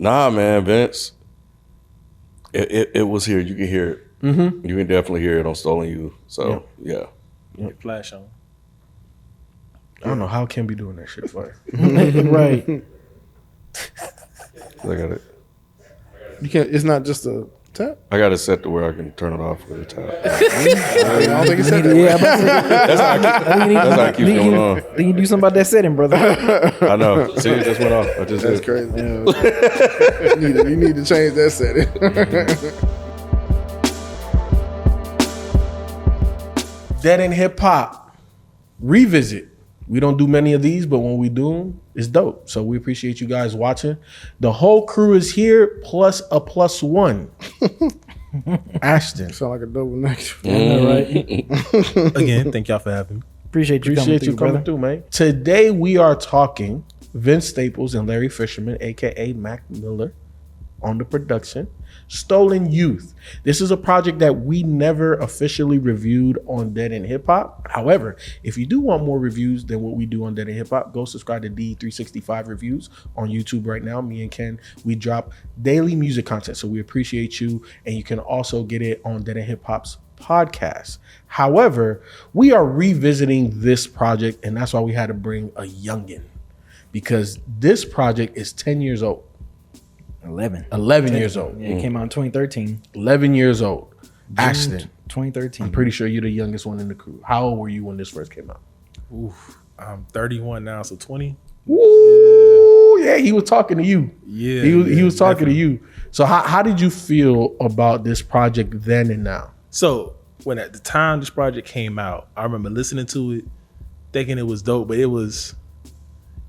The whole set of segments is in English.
Nah, man, Vince. It was here. You can hear it. Mm-hmm. You can definitely hear it on Stolen You. So yeah. Yep. Flash on. I don't know how Kim be doing that shit for. Right. I got it. You can't. It's not just a tap. I got it set to where I can turn it off with a tap. I don't think it's set that way. Yeah, That's how I keep going on. Then you do something about that setting, brother. I know. See, it just went off. I just That's did. crazy. You need to change that setting. Dead in Hip Hop revisit. We don't do many of these, but when we do them, it's dope. So we appreciate you guys watching. The whole crew is here, plus a plus one. Ashton. Sound like a double next. Right? Again, thank y'all for having me. Appreciate you coming through, man. Today we are talking Vince Staples and Larry Fisherman, aka Mac Miller, on the production. Stolen Youth. This is a project that we never officially reviewed on Dead in Hip Hop. However, if you do want more reviews than what we do on Dead in Hip Hop, go subscribe to D365 Reviews on YouTube right now. Me and Ken, we drop daily music content, so we appreciate you. And you can also get it on Dead in Hip Hop's podcast. However, we are revisiting this project, and that's why we had to bring a youngin, because this project is 10 years old. 11 years old. Yeah, it came out in 2013. 11 years old. Ashton, 2013. I'm pretty sure you're the youngest one in the crew. How old were you when this first came out? Oof. I'm 31 now, so 20. Ooh, yeah, he was talking to you. Yeah. He was talking definitely. to you. So how did you feel about this project then and now? So when at the time this project came out, I remember listening to it, thinking it was dope, but it was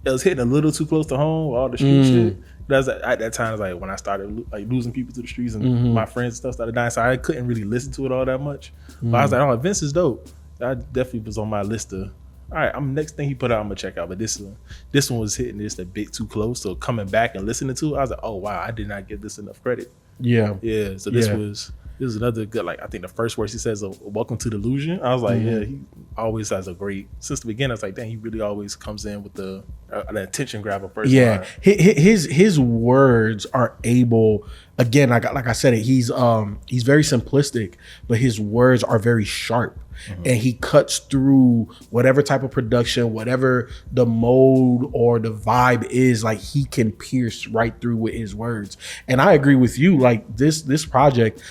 hitting a little too close to home, all the street shit. That's at that time, like when I started like losing people to the streets and my friends and stuff started dying, so I couldn't really listen to it all that much. But I was like, oh, Vince is dope. That definitely was on my list of, all right, next thing he put out, I'm gonna check out. But this one was hitting just a bit too close. So coming back and listening to it, I was like, oh wow, I did not give this enough credit. Yeah. Yeah. So this was another good, like I think the first words he says, welcome to Delusion. I was like, yeah, he always has a great, since the beginning, I was like, dang, he really always comes in with an attention grabber first. Yeah, his words are able, again, like I said, he's very simplistic, but his words are very sharp. And he cuts through whatever type of production, whatever the mode or the vibe is, like he can pierce right through with his words. And I agree with you, like this project,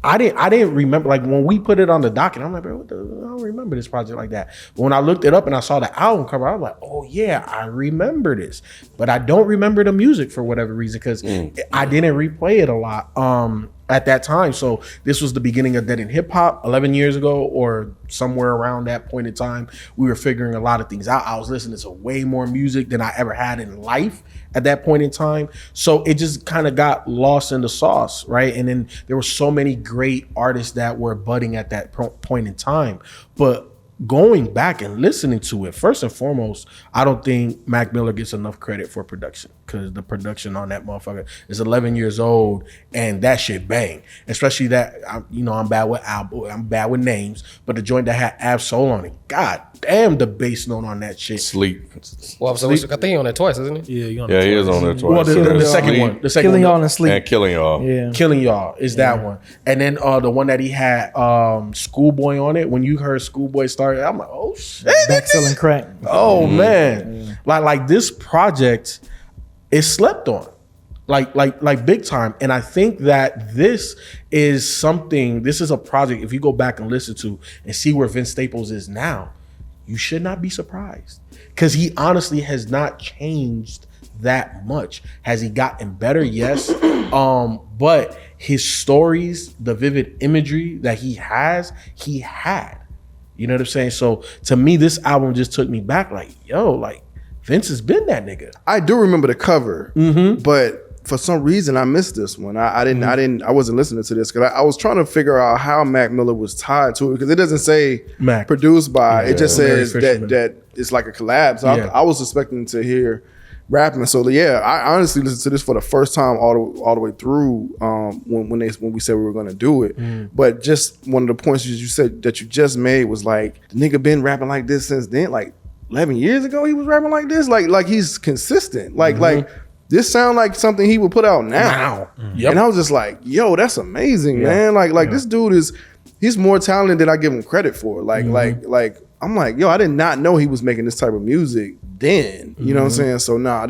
I didn't remember, like when we put it on the docket, I'm like, bro, I don't remember this project like that. But when I looked it up and I saw the album cover, I was like, oh yeah, I remember this. But I don't remember the music for whatever reason, because I didn't replay it a lot at that time. So this was the beginning of Dead in Hip Hop 11 years ago, or somewhere around that point in time. We were figuring a lot of things out. I was listening to way more music than I ever had in life at that point in time. So it just kind of got lost in the sauce, right? And then there were so many great artists that were budding at that point in time. But going back and listening to it, first and foremost, I don't think Mac Miller gets enough credit for production, because the production on that motherfucker is 11 years old and that shit bang. Especially that, I'm bad with names, but the joint that had Ab Soul on it, god damn, the bass note on that shit. Sleep. Well, so I think he on there twice, isn't he? Yeah, he is on there twice. Well, the second one. The second Killing one. Y'all in Sleep. And Killing Y'all. Yeah. Killing Y'all is that one. And then the one that he had Schoolboy on it. When you heard Schoolboy start, I'm like, oh shit. Back selling crack. Oh man. Like this project is slept on. Like big time. And I think that this is a project, if you go back and listen to and see where Vince Staples is now, you should not be surprised, because he honestly has not changed that much. Has he gotten better? Yes. But his stories, the vivid imagery that he had. You know what I'm saying? So to me, this album just took me back, like, yo, like Vince has been that nigga. I do remember the cover, but for some reason I missed this one. I wasn't listening to this because I was trying to figure out how Mac Miller was tied to it, because it doesn't say Mac produced by. It just says Fisherman. that it's like a collab. So I was expecting to hear rapping. So yeah, I honestly listened to this for the first time all the way through when we said we were going to do it. But just one of the points you said that you just made was like, the nigga been rapping like this since then, like 11 years ago he was rapping like this, like he's consistent, like this sound like something he would put out now. Yep. And I was just like, yo, that's amazing, man. Like this dude he's more talented than I give him credit for. Like I'm like, yo, I did not know he was making this type of music then. You know what I'm saying? So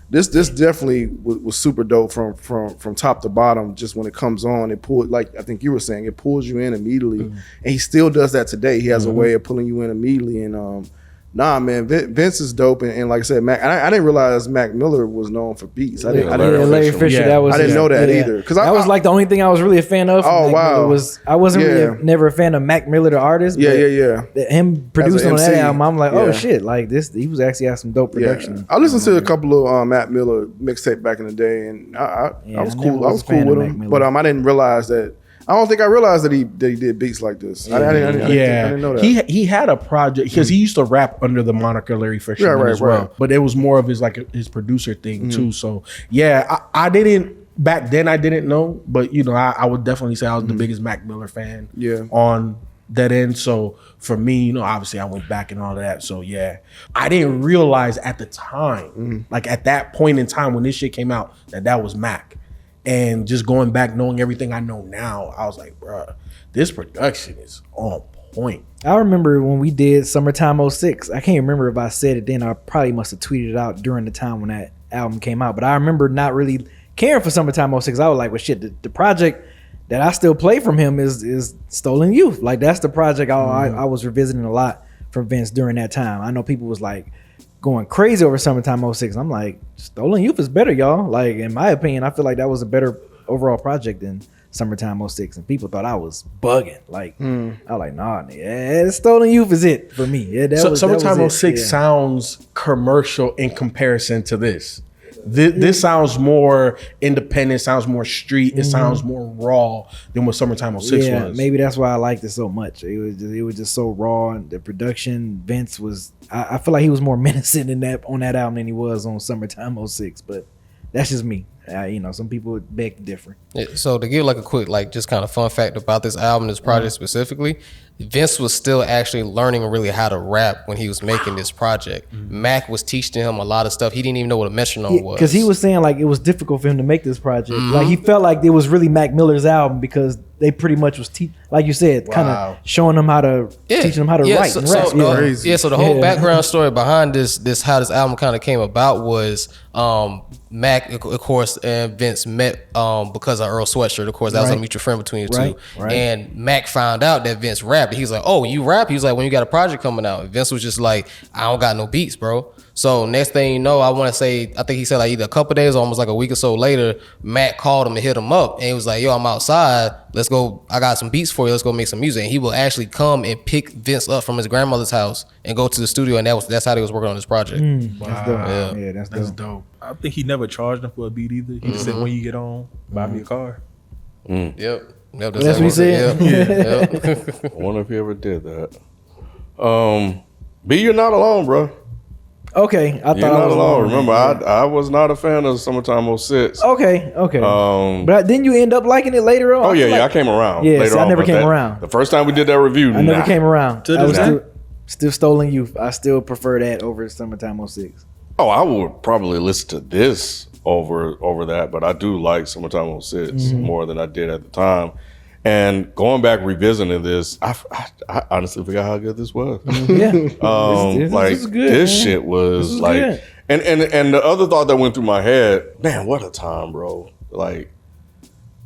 this definitely was super dope from top to bottom. Just when it comes on, it pulled, like I think you were saying, it pulls you in immediately, and he still does that today. He has a way of pulling you in immediately, and nah, man, Vince is dope, and like I said, Mac. I didn't realize Mac Miller was known for beats. I didn't Larry Fisher. Yeah. That was. I didn't know that either. Because that was like the only thing I was really a fan of. Oh, Mac wow. Miller was I wasn't really never a fan of Mac Miller the artist. Yeah, but him producing on that MC, album, I'm like, oh yeah. shit, like this. He was actually had some dope production. I listened to a couple of Mac Miller mixtape back in the day, and I was cool. I was cool with him, but I didn't realize that. I don't think I realized that he did beats like this. I didn't know that. He had a project because he used to rap under the moniker Larry Fisherman as well. Right. But it was more of his producer thing too. So yeah, I didn't back then. I didn't know, but I would definitely say I was the biggest Mac Miller fan. Yeah. On that end. So for me, obviously I went back and all of that. So yeah, I didn't realize at the time, like at that point in time when this shit came out, that was Mac. And just going back, knowing everything I know now, I was like, bruh, this production is on point. I remember when we did Summertime 06. I can't remember if I said it then. I probably must have tweeted it out during the time when that album came out. But I remember not really caring for Summertime 06. I was like, well, shit, the project that I still play from him is Stolen Youth. Like, that's the project I was revisiting a lot from Vince during that time. I know people was like going crazy over Summertime 06. I'm like, Stolen Youth is better, y'all. Like, in my opinion, I feel like that was a better overall project than Summertime 06. And people thought I was bugging. Like, I was like, nah, nigga, Stolen Youth is it for me. Yeah, Summertime 06 sounds commercial in comparison to this. This sounds more independent, sounds more street, it sounds more raw than what Summertime 06 was. Maybe that's why I liked it so much. It was just so raw, and the production, Vince was, I feel like he was more menacing in that on that album than he was on Summertime 06, but that's just me. Some people would beg to differ. Yeah, so to give like a quick, like just kind of fun fact about this album, this project specifically, Vince was still actually learning really how to rap when he was making this project. Mac was teaching him a lot of stuff. He didn't even know what a metronome was. Because he was saying like it was difficult for him to make this project. Like he felt like it was really Mac Miller's album because they pretty much was like you said, kind of showing him how to teaching him how to write and rap. So the whole background story behind this how this album kind of came about was Mac, of course, and Vince met because of Earl Sweatshirt. Of course, that was a mutual friend between the two. Right. And Mac found out that Vince rapped. He's like, oh, you rap? He was like, when you got a project coming out. And Vince was just like, I don't got no beats, bro. So next thing you know, I think he said like either a couple days or almost like a week or so later, Mac called him and hit him up. And he was like, yo, I'm outside. Let's go. I got some beats for you. Let's go make some music. And he will actually come and pick Vince up from his grandmother's house and go to the studio. And that's how they was working on this project. That's dope. Yeah, that's dope. I think he never charged him for a beat either. He just said, when you get on, buy me a car. Yep, that's what he said. I wonder if he ever did that. B, you're not alone, bro. Okay, I thought You're I not was alone. Remember, I was not a fan of Summertime 06. Okay. But didn't you end up liking it later on? Oh yeah, I came around. Yeah, later I on, never but came around. The first time we did that review, I never came around. To I was this day? still Stolen Youth. I still prefer that over Summertime 06. Oh, I would probably listen to this over that, but I do like Summertime 06 more than I did at the time. And going back revisiting this, I honestly forgot how good this was. Yeah, Like is good, this man. shit was This is like, good. and the other thought that went through my head, man, what a time, bro! Like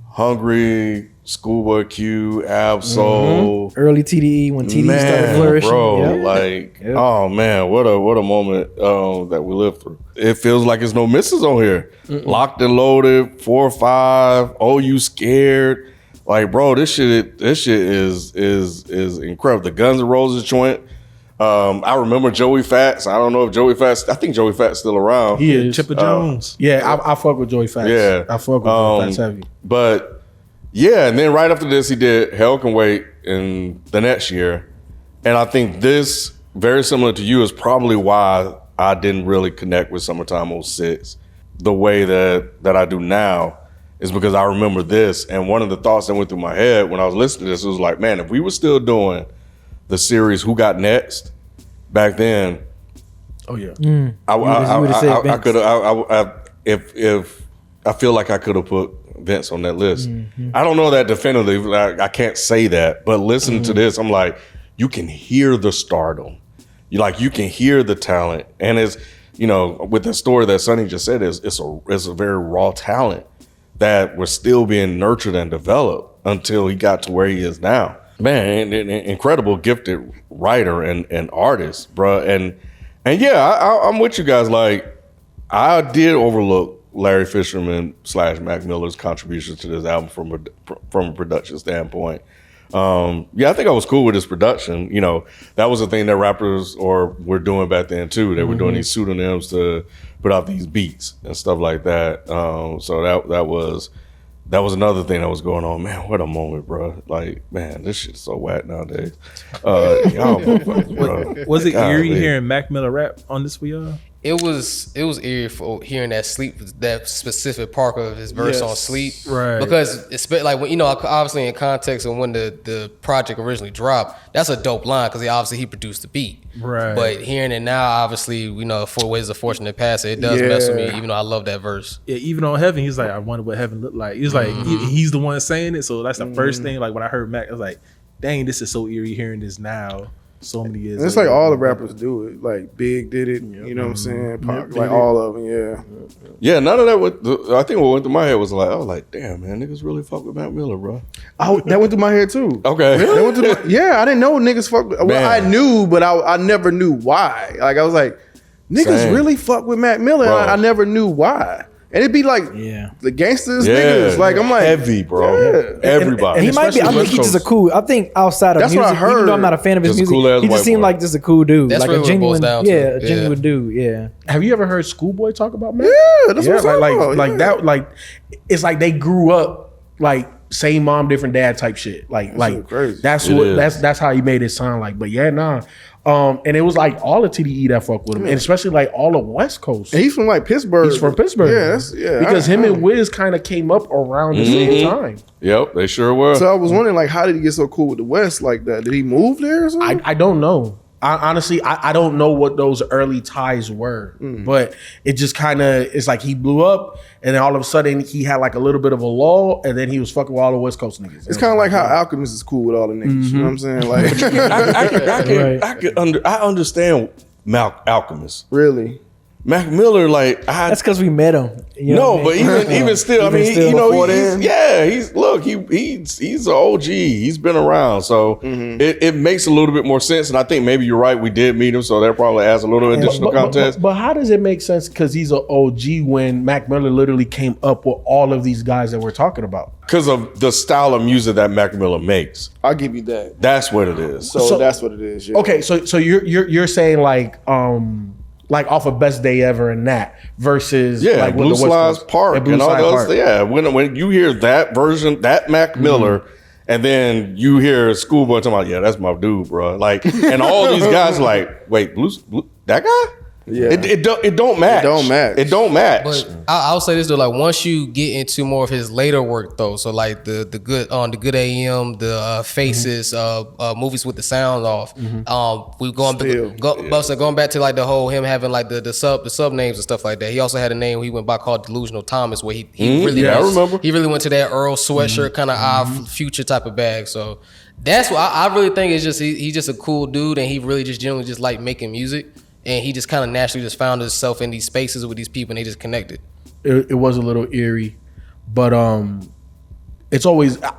Hungry, Schoolboy Q, Absol, Early TDE when TDE started flourishing. bro. Yeah. Like, Yep. oh man, what a moment that we lived through. It feels like there's no misses on here. Locked and Loaded, 4 or 5. Oh, You Scared? Like, bro, this shit is incredible. The Guns N' Roses joint. I remember Joey Fats. I don't know if Joey Fats. I think Joey Fats still around. He is. Chipper Jones. Yeah, I fuck with Joey Fats. Yeah. I fuck with Joey Fats heavy. But yeah, and then right after this, he did Hell Can Wait in the next year. And I think this, very similar to you, is probably why I didn't really connect with Summertime 06 the way that I do now, is because I remember this. And one of the thoughts that went through my head when I was listening to this was like, man, if we were still doing the series Who Got Next back then, Oh yeah. I could if I feel like I could have put Vince on that list. I don't know that definitively. I can't say that, but listening to this, I'm like, you can hear the stardom. You can hear the talent, and it's with the story that Sonny just said, it's a very raw talent that was still being nurtured and developed until he got to where he is now. Man, an incredible, gifted writer and artist, bro. And yeah, I'm with you guys. Like, I did overlook Larry Fisherman / Mac Miller's contributions to this album from a production standpoint. I think I was cool with his production. That was the thing that rappers were doing back then too. They were doing these pseudonyms to put out these beats and stuff like that. So that was another thing that was going on. Man, what a moment, bro. Like, man, this shit is so whack nowadays. Y'all motherfuckers, bro. Was it eerie hearing Mac Miller rap on this for y'all? It was eerie for hearing that specific part of his verse on Sleep. Right. Because it's like, when, obviously in context of when the project originally dropped, that's a dope line because he produced the beat. Right. But hearing it now, obviously, for ways of fortunate passing, it does mess with me, even though I love that verse. Yeah, even on Heaven, he's like, I wonder what heaven looked like. He was like, he's the one saying it. So that's the first thing. Like when I heard Mac, I was like, dang, this is so eerie hearing this now. So many years. And it's like all the rappers do it. Like Big did it. You know what I'm saying? Pac, like all of them. Yeah. Yeah. None of that. I think what went through my head was like, I was like, damn, man, niggas really fuck with Mac Miller, bro. That went through my head too. Okay. That went through I didn't know niggas fuck with. Well, I knew, but I never knew why. Like I was like, niggas really fuck with Mac Miller. I never knew why. And it'd be like the gangsters niggas. Like I'm like heavy, bro. Everybody. And he might be. I think he's just a cool. I think outside of That's music, what I heard. even though I'm not a fan of his Just a music, cool-ass he just white seemed boy. like just a cool dude. That's like really a what it genuine, boils down to. a genuine dude. Yeah. Have you ever heard Schoolboy talk about Mac? Yeah, that's what I'm talking about. Like that. Like it's like they grew up like same mom, different dad type shit. Like crazy. That's how he made it sound like. But yeah, nah. And it was like all of TDE that fuck with him, and especially like all of West Coast. And he's from like Pittsburgh. He's from Pittsburgh. Because him and Wiz kind of came up around the same time. Yep, they sure were. So I was wondering, like, how did he get so cool with the West like that? Did he move there or something? I don't know. Honestly, I don't know what those early ties were, but it just kind of, it's like he blew up, and then all of a sudden he had like a little bit of a lull, and then he was fucking with all the West Coast niggas. It's kind of like how Alchemist is cool with all the niggas. You know what I'm saying? Like, I understand Alchemist. Really? Mac Miller, like That's because we met him. You know what I mean? but even still, I mean, he's an OG. He's been around, so it makes a little bit more sense. And I think maybe you're right. We did meet him, so that probably adds a little additional context. But how does it make sense? Because he's an OG when Mac Miller literally came up with all of these guys that we're talking about. Because of the style of music that Mac Miller makes. I'll give you that. That's what it is. So that's what it is. Yeah. Okay, so you're saying like off of Best Day Ever and that versus like Blue Slides Park and all those. Yeah, when you hear that version, that Mac Miller, and then you hear Schoolboy talking about, that's my dude, bro. Like, and all these guys like, wait, Blue that guy? Yeah, it don't match. It don't match. But I'll say this though, like once you get into more of his later work though, so like the Good AM, the Faces, movies with the sound off. We going back to like the whole him having like the sub names and stuff like that. He also had a name he went by called Delusional Thomas, where he really I remember. He really went to that Earl sweatshirt kind of odd future type of bag. So that's what I really think is just he's just a cool dude, and he really just generally just like making music. And he just kind of naturally just found himself in these spaces with these people, and they just connected. It was a little eerie, but it's always I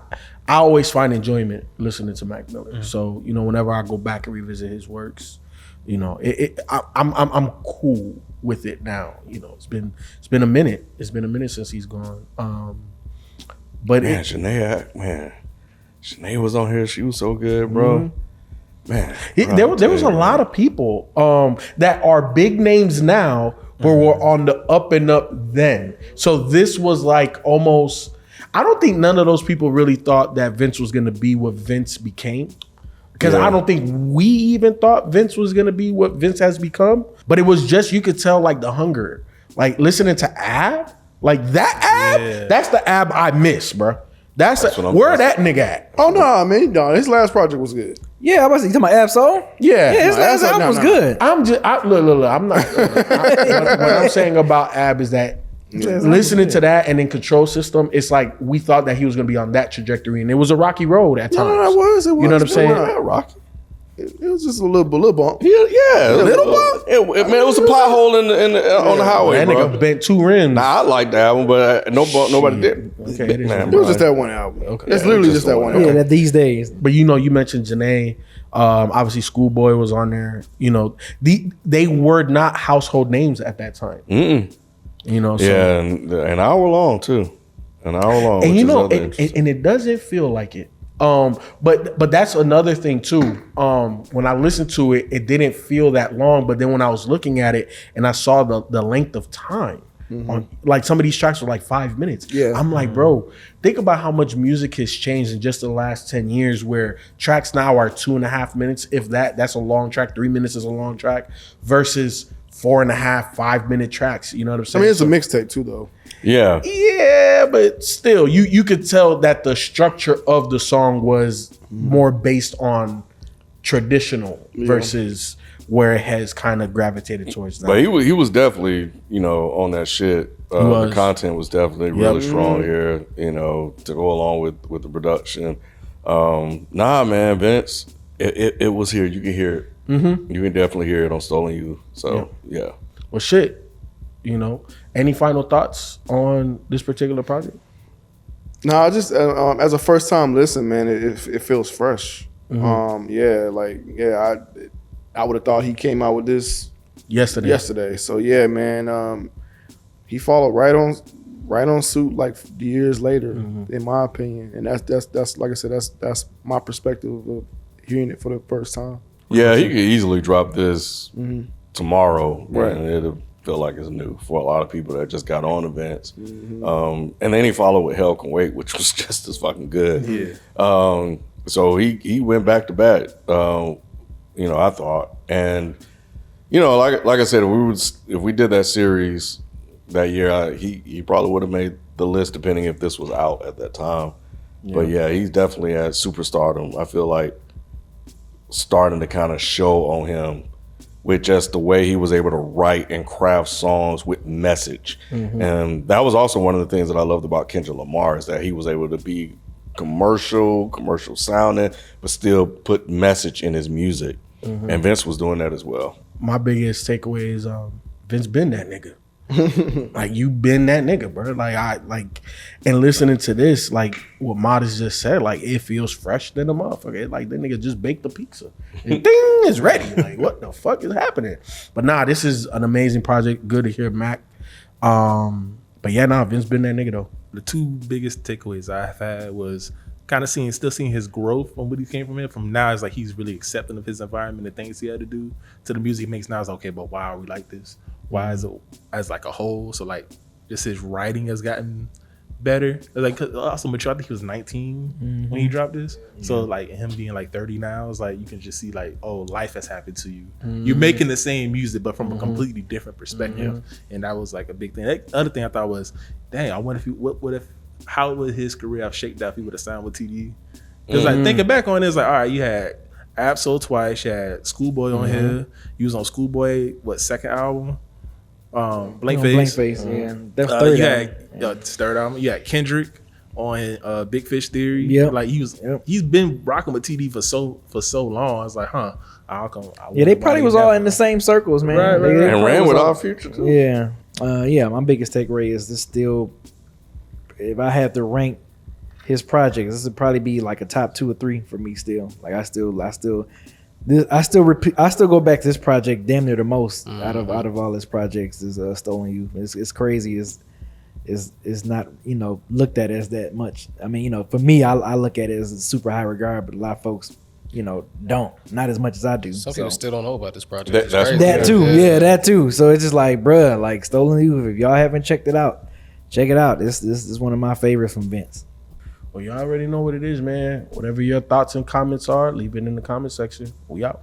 always find enjoyment listening to Mac Miller. So whenever I go back and revisit his works, I'm cool with it now. It's been a minute. It's been a minute since he's gone. But Shanae was on here. She was so good, bro. Man, there was a lot of people that are big names now, but were on the up and up then. So this was like almost. I don't think none of those people really thought that Vince was going to be what Vince became, because I don't think we even thought Vince was going to be what Vince has become. But it was just, you could tell like the hunger, like listening to Ab, like that Ab. That's the Ab I miss, bro. That's where that nigga at? Oh no, man, his last project was good. Yeah, I was talking about Ab-Soul. Yeah, his last album was good. I'm just look. I'm not. What I'm saying about Ab is that Listening to that and then Control System, it's like we thought that he was going to be on that trajectory, and it was a rocky road at times. No, it was. You know what I'm saying? Rocky. It was just a little bump. Yeah, a little bump. It was a pothole on the highway. That bro. nigga bent 2 rims. Nah, I like the album, but nobody did. Okay, Big it is man, what It was bro. just that one album. Okay. It's Yeah, literally just just that the one one. Yeah, album. that these days. But you mentioned Janae. Obviously, Schoolboy was on there. They were not household names at that time. So, Yeah, and an hour long too. An hour long. and which is and it doesn't feel like it. But that's another thing too. When I listened to it, it didn't feel that long. But then when I was looking at it and I saw the length of time, on, like some of these tracks were like 5 minutes. Yeah. I'm like, bro, think about how much music has changed in just the last 10 years, where tracks now are 2.5 minutes. If that's a long track, 3 minutes is a long track versus 4.5, 5 minute tracks. You know what I'm I saying? mean, it's a mixtape too, though. Yeah. Yeah, but still, you could tell that the structure of the song was more based on traditional versus where it has kind of gravitated towards that. But he was definitely, on that shit. was. The content was definitely really strong here, to go along with the production. Nah, man, Vince, it was here. You can hear it. You can definitely hear it on Stolen You. So, yeah. Well, shit, any final thoughts on this particular project? No, just as a first time listen, man, it feels fresh. I would have thought he came out with this yesterday. So yeah, man, he followed right on suit like years later, in my opinion. And that's like I said, that's my perspective of hearing it for the first time. Yeah, he could easily drop this tomorrow, Right. and it'll feel like it's new for a lot of people that just got on events. And then he followed with Hell Can Wait, which was just as fucking good. Yeah. So he went back to back. I thought, and like I said, if we did that series that year, he probably would have made the list depending if this was out at that time. But yeah, he's definitely at superstardom. I feel like starting to kind of show on him with just the way he was able to write and craft songs with message. And that was also one of the things that I loved about Kendrick Lamar, is that he was able to be commercial sounding, but still put message in his music. And Vince was doing that as well. My biggest takeaway is Vince been that nigga. Like, you been that nigga, bro. And listening to this, like what Modest just said, like it feels fresh than a motherfucker. Like the nigga just baked the pizza and ding, it's ready. Like, what the fuck is happening? But nah, this is an amazing project. Good to hear Mac. But yeah, nah, Vince been that nigga though. The two biggest takeaways I've had was kind of still seeing his growth from what he came from. From now, it's like he's really accepting of his environment and things he had to do, to the music he makes now. It's okay, but why are we like this? Why is it as like a whole? So like, just his writing has gotten better. Like, also mature. I think he was 19 when he dropped this. So like him being like 30 now, it's like you can just see like, oh, life has happened to you. You're making the same music, but from a completely different perspective. And that was like a big thing. The other thing I thought was, dang, I wonder how would his career have shaped out if he would have signed with TD? Because like thinking back on it, it's like, all right, you had Absol twice, you had Schoolboy on here. You was on Schoolboy, second album? Blank Face. Yeah. That's third You album. had third album. You had Kendrick on Big Fish Theory. Yep. Like he's been rocking with TD for so long. I was like, They probably was all in the same circles, man. Right. They And probably ran was with all- Our Future too. Yeah. My biggest takeaway is this still, if I had to rank his projects, this would probably be like a top 2 or 3 for me still. Like I still go back to this project damn near the most out of all his projects is Stolen You. It's crazy. It's not, looked at as that much. I mean, for me, I look at it as a super high regard, but a lot of folks, don't. Not as much as I do. Some people still don't know about this project. That- It's that's crazy. That too, yeah, that too. So it's just like, bruh, like Stolen You. If y'all haven't checked it out, check it out. This is one of my favorites from Vince. Well, you already know what it is, man. Whatever your thoughts and comments are, leave it in the comment section. We out.